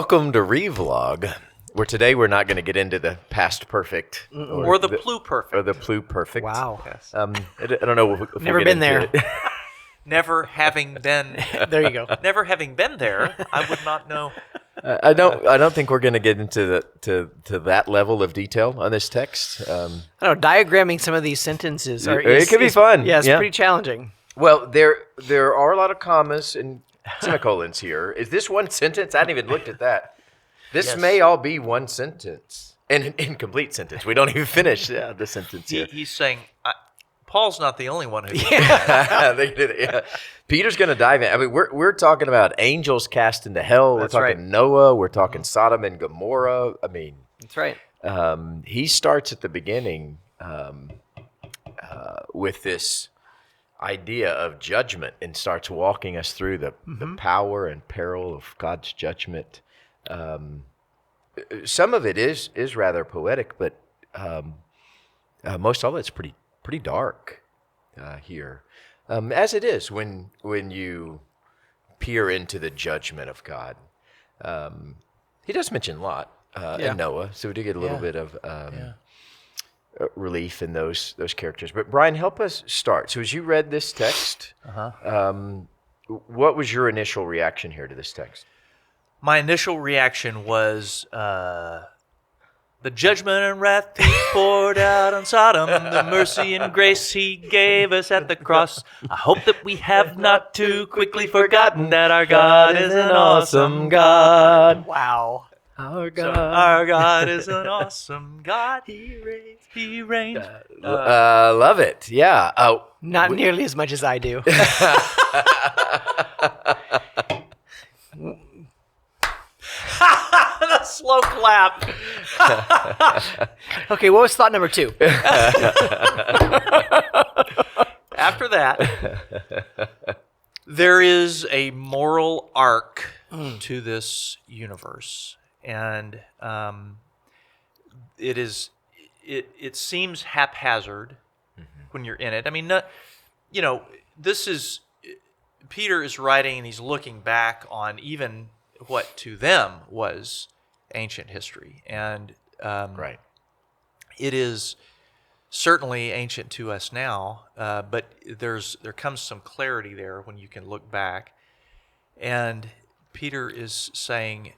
Welcome to Revlog, where today we're not going to get into the past perfect or the pluperfect. Or the pluperfect. Wow. Yes. I don't know if Never we'll been get into there. it. Never having been There you go. never having been there, I would not know. I don't think we're going to get into to that level of detail on this text. I don't know, diagramming some of these sentences It could be fun. Yeah, it's Yeah. pretty challenging. Well, there are a lot of commas and semicolons here. Is this one sentence? I hadn't even looked at that. This Yes. may all be one sentence, an incomplete sentence. We don't even finish the sentence yet. He's saying, Paul's not the only one who. They did it, yeah. Peter's going to dive in. I mean, we're talking about angels cast into hell. That's we're talking right. Noah. We're talking Sodom and Gomorrah. I mean, That's right. he starts at the beginning with this idea of judgment and starts walking us through the power and peril of God's judgment. Some of it is rather poetic, but most all of it's pretty dark here, as it is when you peer into the judgment of God. He does mention Lot and Noah, so we do get a little bit of relief in those characters. But Brian, help us start. So as you read this text, what was your initial reaction here to this text? My initial reaction was the judgment and wrath he poured out on Sodom, the mercy and grace he gave us at the cross. I hope that we have not too quickly forgotten that our God is an awesome God. Wow. Our So our God is an awesome God. He reigns. He reigns. Love it. Yeah. Not nearly as much as I do. The slow clap. Okay, what was thought number 2? After that, there is a moral arc to this universe, and it seems haphazard when you're in it. I mean, this is Peter is writing, and he's looking back on even what to them was ancient history, and right. it is certainly ancient to us now, but there comes some clarity there when you can look back. And Peter is saying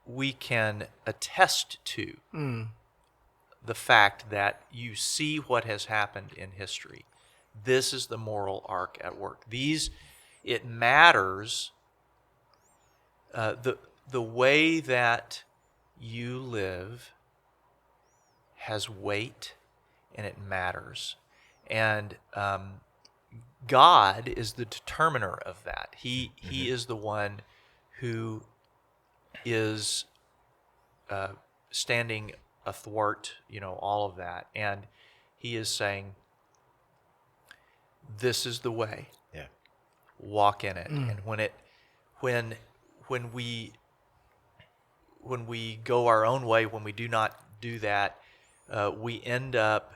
we can attest to the fact that you see what has happened in history. This is the moral arc at work. It matters. The way that you live has weight, and it matters. And God is the determiner of that. He is the one who is standing athwart, all of that, and He is saying, "This is the way. Yeah. Walk in it." And when we go our own way, when we do not do that, we end up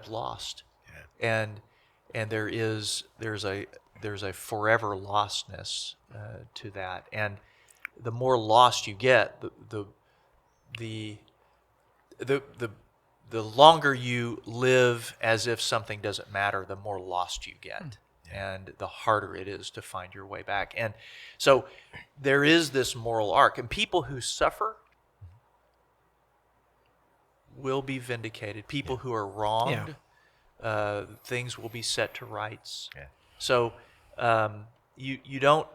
lost. Yeah. And there's a forever lostness to that. And the more lost you get, the longer you live as if something doesn't matter, the more lost you get. And the harder it is to find your way back. And so there is this moral arc. And people who suffer will be vindicated. People who are wronged, things will be set to rights. Yeah. So you don't,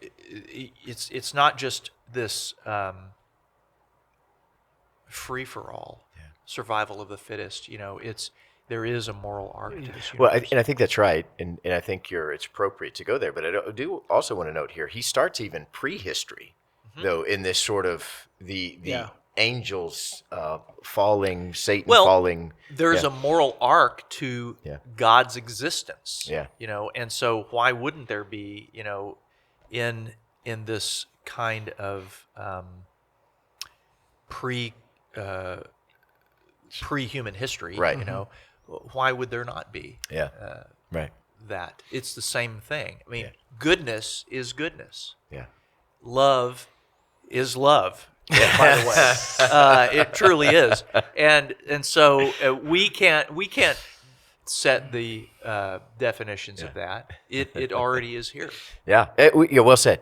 it's not just this free-for-all, survival of the fittest. There is a moral arc to this universe. Well, and I think that's right, and I think it's appropriate to go there. But I do also want to note here, he starts even prehistory, though, in this sort of the angels falling, Satan falling. There's a moral arc to God's existence. Yeah. And so why wouldn't there be, in this kind of pre-human history, right. Why would there not be? Yeah. Right. that. It's the same thing. I mean, Yeah. goodness is goodness. Yeah. Love is love. By the way, it truly is, and so we can't set the definitions of that. It already is here. Yeah. Yeah. Well said.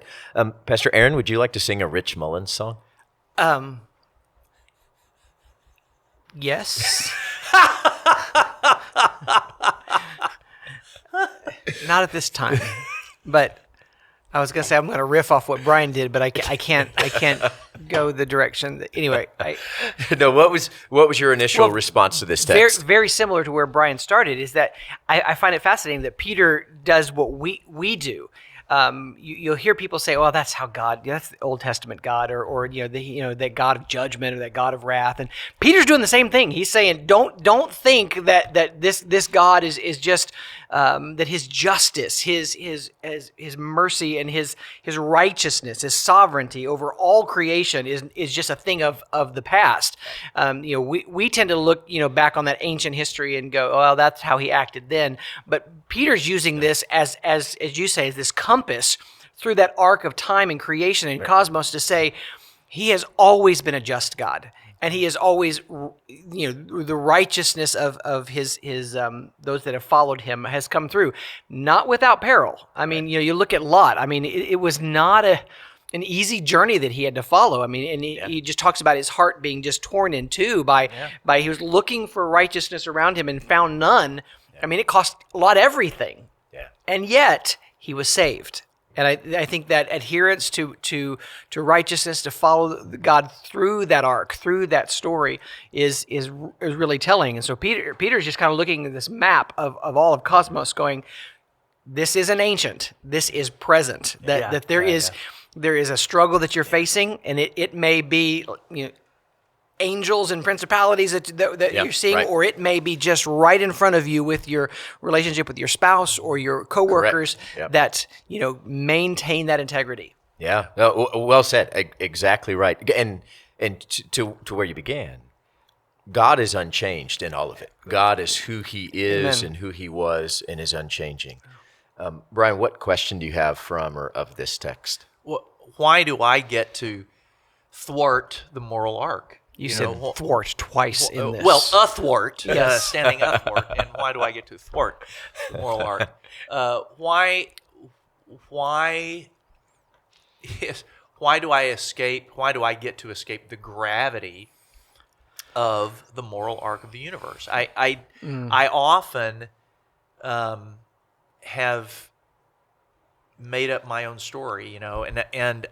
Pastor Aaron, would you like to sing a Rich Mullins song? Yes. Not at this time, but I was gonna say I'm gonna riff off what Brian did, but I can't go the direction. Anyway, No. What was your initial response to this very text? very similar to where Brian started. Is that I find it fascinating that Peter does what we do. You'll hear people say, "Oh, that's how God. That's the Old Testament God, or that God of judgment or that God of wrath." And Peter's doing the same thing. He's saying, "Don't think that this God is just that His justice, His mercy, and His righteousness, His sovereignty over all creation is just a thing of the past." We tend to look back on that ancient history and go, "Oh, well, that's how He acted then." But Peter's using this as you say, as this compass through that arc of time and creation and cosmos to say He has always been a just God, and He is always, the righteousness of his those that have followed Him has come through, not without peril. I mean, you look at Lot. I mean, it was not an easy journey that he had to follow. I mean, and he just talks about his heart being just torn in two by he was looking for righteousness around him and found none. I mean, it cost Lot everything. Yeah. And yet he was saved. And I think that adherence to righteousness, to follow God through that arc, through that story, is really telling. And so Peter's just kind of looking at this map of all of cosmos, going, this isn't ancient. This is present. That there is a struggle that you're facing, and it may be angels and principalities that you're seeing, right. or it may be just right in front of you with your relationship with your spouse or your coworkers that maintain that integrity. Yeah, no, well said. Exactly right. And to where you began, God is unchanged in all of it. God is who He is and who He was, and is unchanging. Brian, what question do you have from or of this text? Well, why do I get to thwart the moral arc? You said thwart twice in this. Well, athwart, Yes. standing athwart. And why do I get to thwart the moral arc? Why do I escape? Why do I get to escape the gravity of the moral arc of the universe? I often have made up my own story, and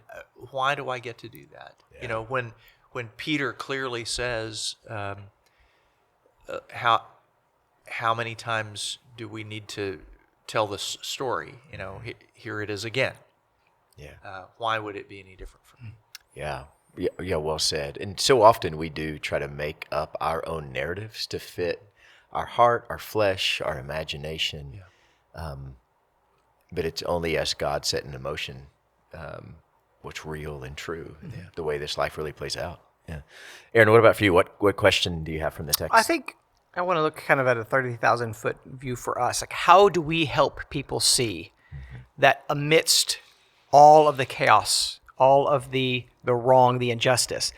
why do I get to do that? Yeah. When Peter clearly says, how many times do we need to tell this story? Here it is again. Yeah. Why would it be any different from me? Yeah, well said. And so often we do try to make up our own narratives to fit our heart, our flesh, our imagination. Yeah. But it's only as God set in motion what's real and true, the way this life really plays out. Yeah. Aaron, what about for you? What question do you have from the text? I think I want to look kind of at a 30,000-foot view for us. Like, how do we help people see that amidst all of the chaos, all of the wrong, the injustice,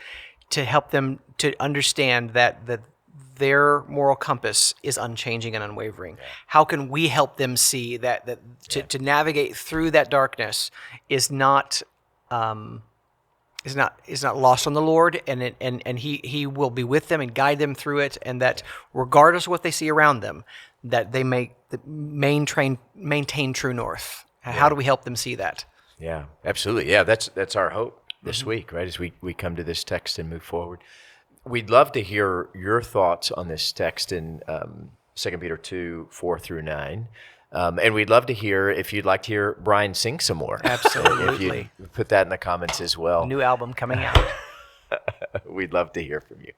to help them to understand that their moral compass is unchanging and unwavering? How can we help them see that to navigate through that darkness is not lost on the Lord, and He will be with them and guide them through it, and that regardless of what they see around them, that they maintain true north. How do we help them see that? Yeah, absolutely. Yeah, that's our hope this week, right? As we come to this text and move forward. We'd love to hear your thoughts on this text in 2 Peter 2, 4 through 9. And we'd love to hear if you'd like to hear Brian sing some more. Absolutely. If you put that in the comments as well. New album coming out. We'd love to hear from you.